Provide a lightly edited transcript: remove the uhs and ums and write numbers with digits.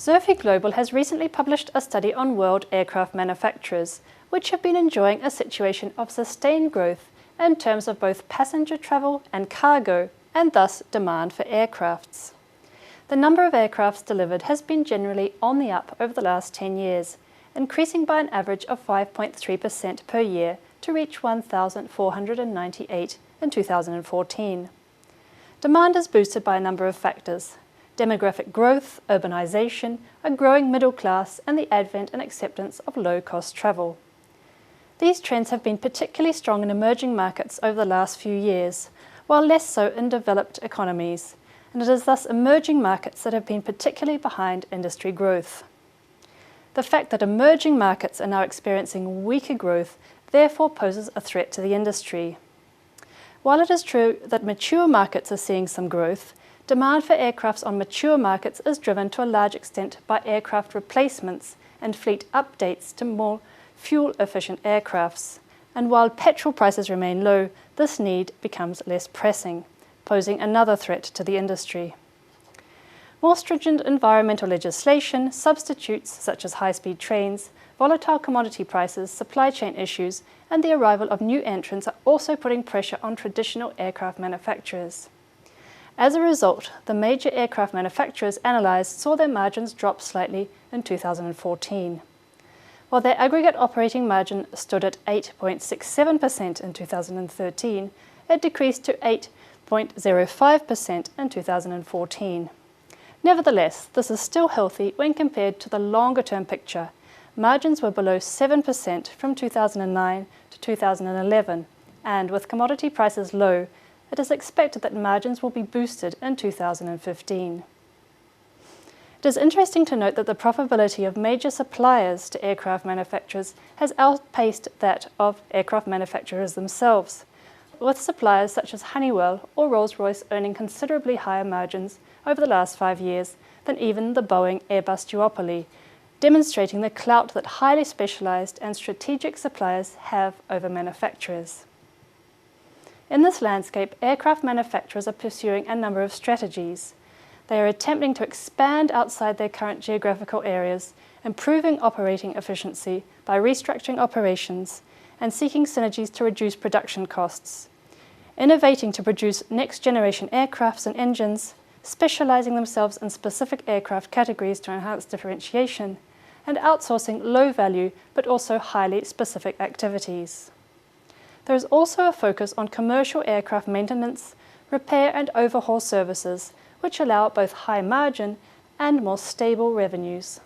Xerfi Global has recently published a study on world aircraft manufacturers, which have been enjoying a situation of sustained growth in terms of both passenger travel and cargo, and thus demand for aircrafts. The number of aircrafts delivered has been generally on the up over the last 10 years, increasing by an average of 5.3% per year to reach 1,498 in 2014. Demand is boosted by a number of factors: demographic growth, urbanization, a growing middle class, and the advent and acceptance of low-cost travel. These trends have been particularly strong in emerging markets over the last few years, while less so in developed economies, and it is thus emerging markets that have been particularly behind industry growth. The fact that emerging markets are now experiencing weaker growth therefore poses a threat to the industry. While it is true that mature markets are seeing some growth, demand for aircrafts on mature markets is driven to a large extent by aircraft replacements and fleet updates to more fuel-efficient aircrafts. And while petrol prices remain low, this need becomes less pressing, posing another threat to the industry. More stringent environmental legislation, substitutes such as high-speed trains, volatile commodity prices, supply chain issues, and the arrival of new entrants are also putting pressure on traditional aircraft manufacturers. As a result, the major aircraft manufacturers analysed saw their margins drop slightly in 2014. While their aggregate operating margin stood at 8.67% in 2013, it decreased to 8.05% in 2014. Nevertheless, this is still healthy when compared to the longer-term picture. Margins were below 7% from 2009 to 2011, and with commodity prices low, it is expected that margins will be boosted in 2015. It is interesting to note that the profitability of major suppliers to aircraft manufacturers has outpaced that of aircraft manufacturers themselves, with suppliers such as Honeywell or Rolls-Royce earning considerably higher margins over the last 5 years than even the Boeing-Airbus duopoly, demonstrating the clout that highly specialized and strategic suppliers have over manufacturers. In this landscape, aircraft manufacturers are pursuing a number of strategies. They are attempting to expand outside their current geographical areas, improving operating efficiency by restructuring operations, and seeking synergies to reduce production costs, innovating to produce next-generation aircrafts and engines, specializing themselves in specific aircraft categories to enhance differentiation, and outsourcing low-value but also highly specific activities. There is also a focus on commercial aircraft maintenance, repair and overhaul services, which allow both high margin and more stable revenues.